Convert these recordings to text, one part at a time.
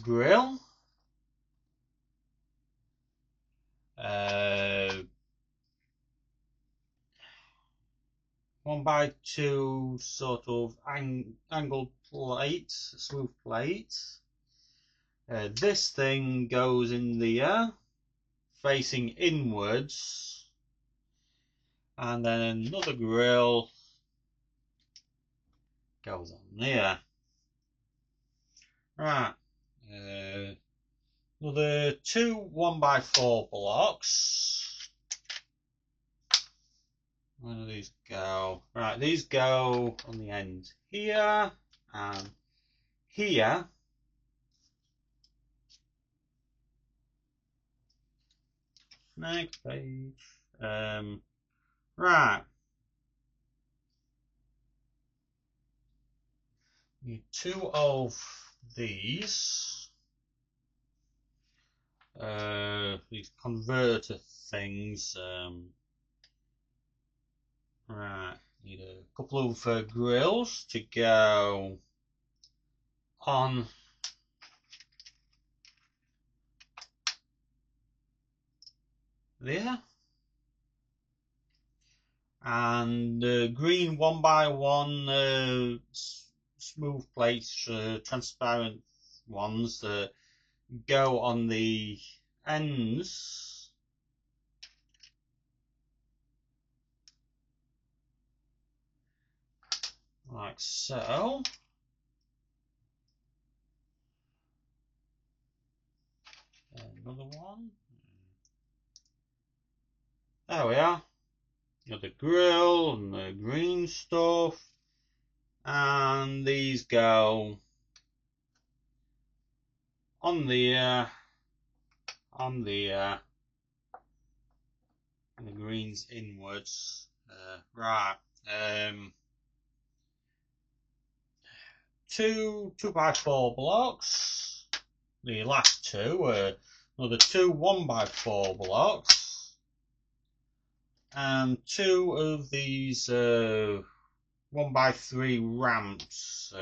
grill, 1x2 sort of angled plate, smooth plate. This thing goes in the air, facing inwards, and then another grill goes on there. Right, another 2 1x4 blocks. Where do these go? Right, these go on the end here and here. Next page. Right. Need 2 of these. These converter things. Right. Need a couple of grills to go on there. And green 1x1 smooth plates, transparent ones that go on the ends. Like so. Another one. There we are. Got the grill and the green stuff. And these go on the and the greens inwards. Right. 2 2x4 blocks. The last two, another 2 1x4 blocks, and 2 of these 1x3 ramps.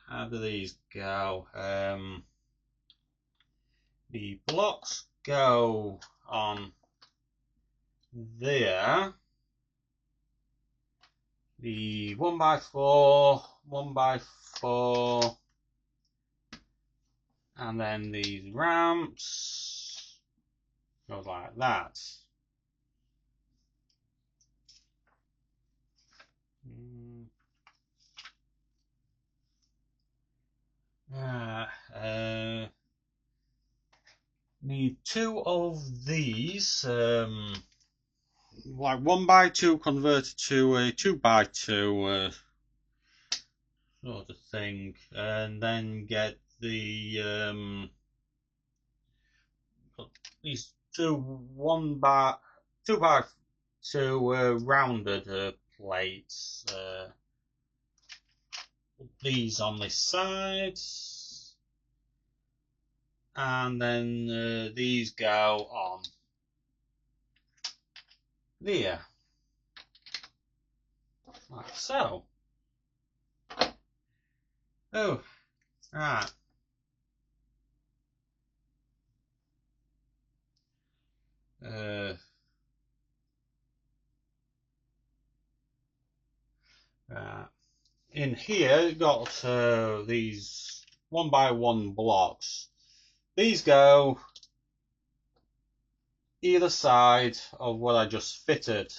How do these go? The blocks go on there. The 1x4, 1x4, and then these ramps goes like that. Need 2 of these, like 1x2 converted to a 2x2 sort of thing, and then get the these 2 2x2 rounded plates. Put these on this side, and then these go on there, like so. Oh, right. In here, got these 1x1 blocks. These go either side of what I just fitted,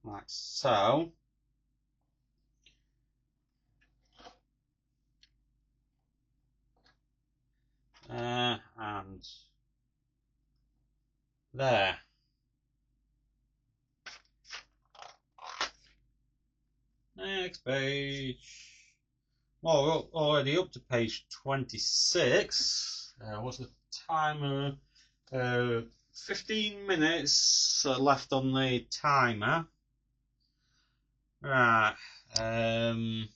like so. And there. Next page. Well, we're already up to page 26. What's the timer? 15 minutes left on the timer. Right. That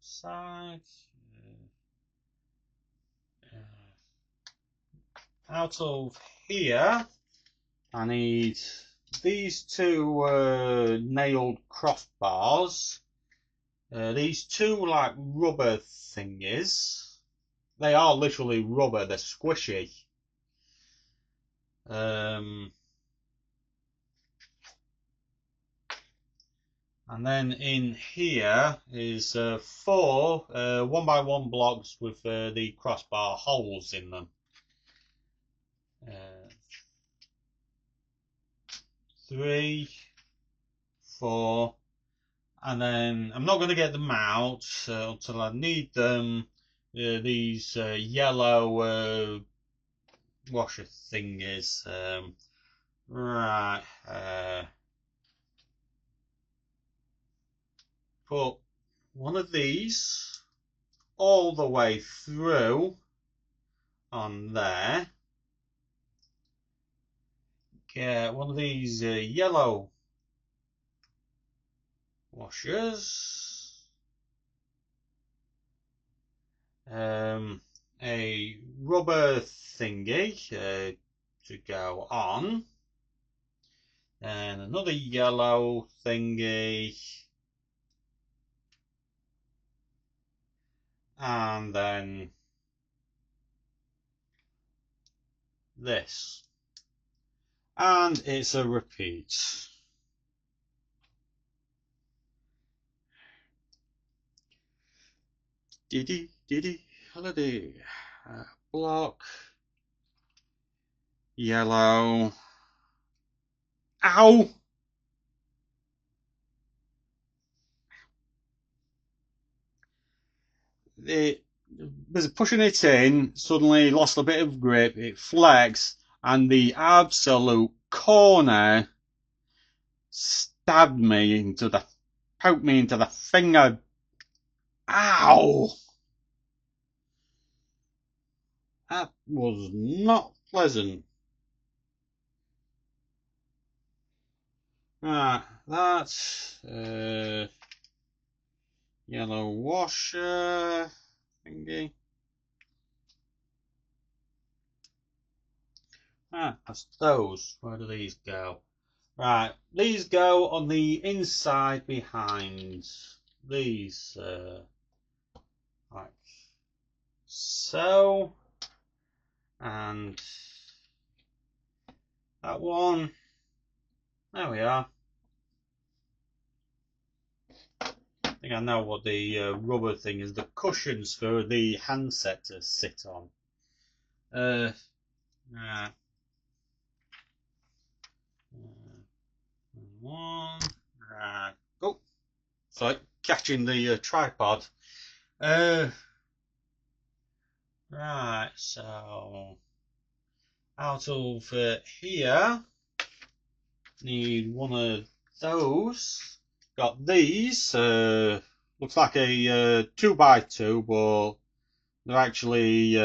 side. Out of here, I need these 2 nailed crossbars. these two like rubber thingies. They are literally rubber. They're squishy. And then in here is 4 1x1 blocks with the crossbar holes in them. 3, 4, and then I'm not going to get them out until I need them. These yellow washer thingies. Right. Put one of these all the way through on there. Get one of these yellow washers. A rubber thingy to go on. And another yellow thingy. And then this. And it's a repeat. Diddy, holiday. Block. Yellow. Ow! It was pushing it in, suddenly lost a bit of grip, it flexed, and the absolute corner stabbed me into the, poked me into the finger. Ow! That was not pleasant. Right, that's yellow washer thingy. That's those. Where do these go? Right, these go on the inside behind these, like so, and that one. There we are. I think I know what the rubber thing is. The cushions for the handset to sit on. Right. One. Right. Oh, sorry, catching the tripod. Right. So out of here, need one of those. Got these. Looks like a 2x2, but they're actually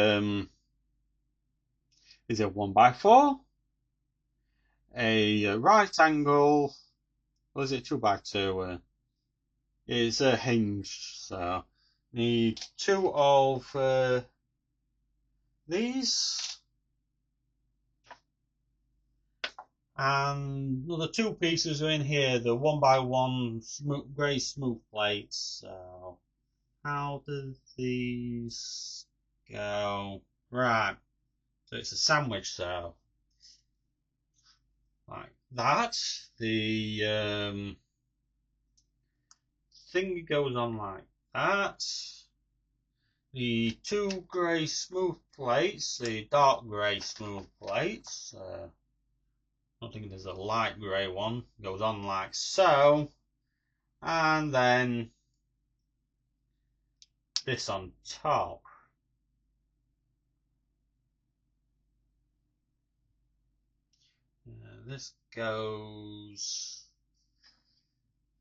is it 1x4? A right angle. Or is it 2x2? It's a hinge. So need 2 of these. And the 2 pieces are in here, the 1x1 grey smooth plates. So how do these go? Right, so it's a sandwich, so like that. The thing goes on like that. The 2 grey smooth plates, the dark grey smooth plates. I don't think there's a light grey one. Goes on like so, and then this on top. This goes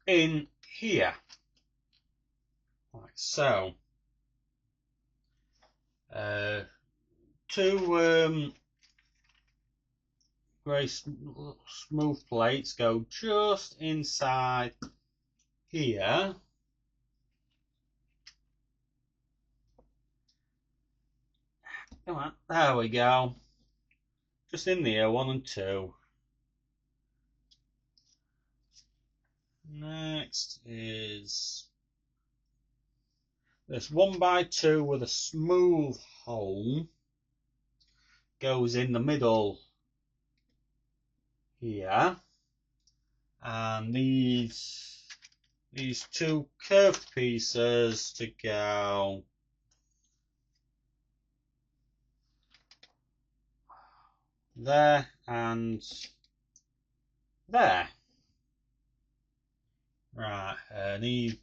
in here, like so. 2 grey smooth plates go just inside here. Come on, there we go. Just in there, 1 and 2. Next is this 1x2 with a smooth hole goes in the middle here, and these two curved pieces to go there and there. Right, I need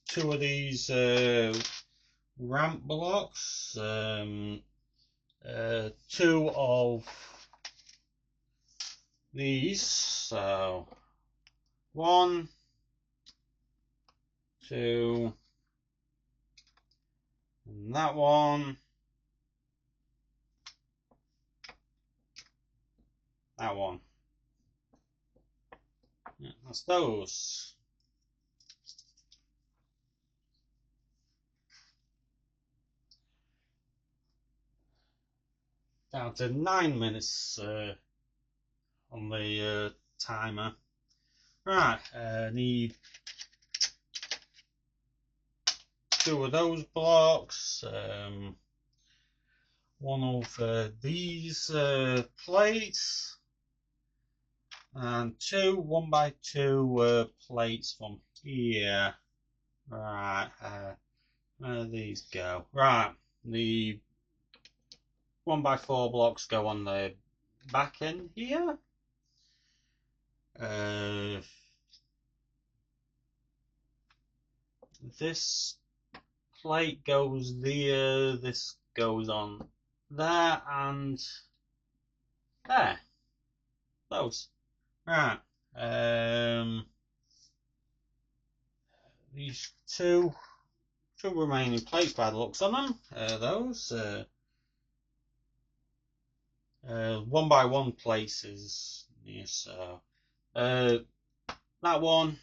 two of these ramp blocks, two of these, so 1, 2, and that one, that one. Yeah, that's those. Down to 9 minutes on the timer. Right, need two of those blocks, one of these plates, and two 1x2 plates from here. Right, where do these go? Right, the 1x4 blocks go on the back end here. This plate goes there, this goes on there, and there. Those. Right. These two remaining plates by the looks on them. Those. 1x1 places. Yes. That one.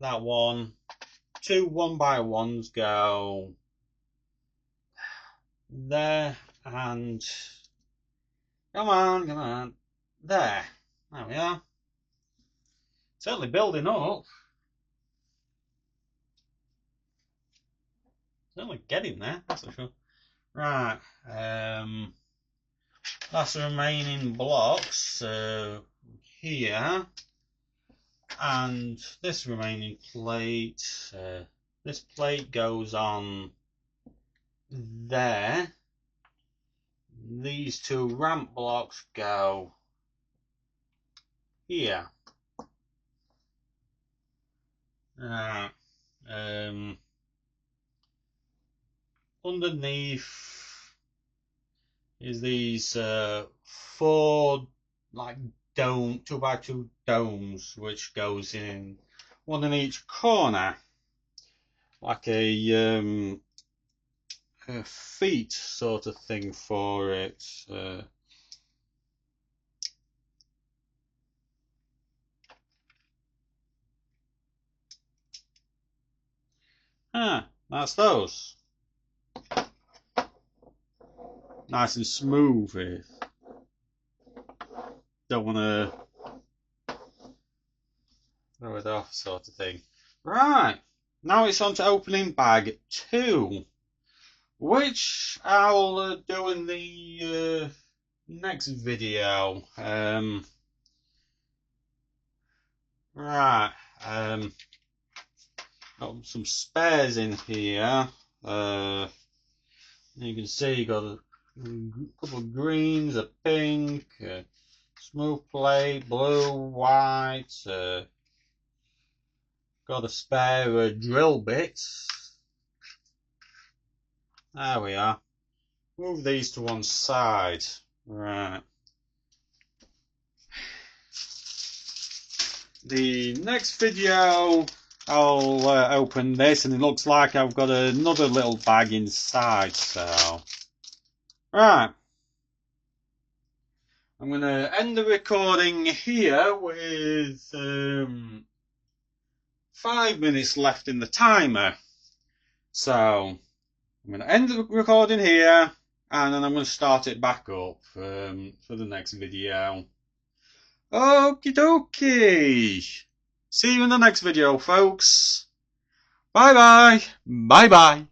That one. Two 1x1s go there and come on, there. There we are. Certainly building up. Certainly getting there, that's for sure. Right, that's the remaining blocks here, and this remaining plate. This plate goes on there. These two ramp blocks go here. Right. Underneath is these 4 like dome 2x2 domes, which goes in one in each corner, like a feet sort of thing for it. That's those. Nice and smooth here. Don't want to throw it off, sort of thing. Right, now it's on to opening bag 2, which I'll do in the next video. Right, got some spares in here. You can see you got a couple of greens, a pink, smooth plate, blue, white. Got a spare drill bits. There we are. Move these to one side. Right. The next video I'll open this, and it looks like I've got another little bag inside, so right, I'm going to end the recording here with 5 minutes left in the timer. So I'm going to end the recording here, and then I'm going to start it back up for the next video. Okie dokie. See you in the next video, folks. Bye bye. Bye bye.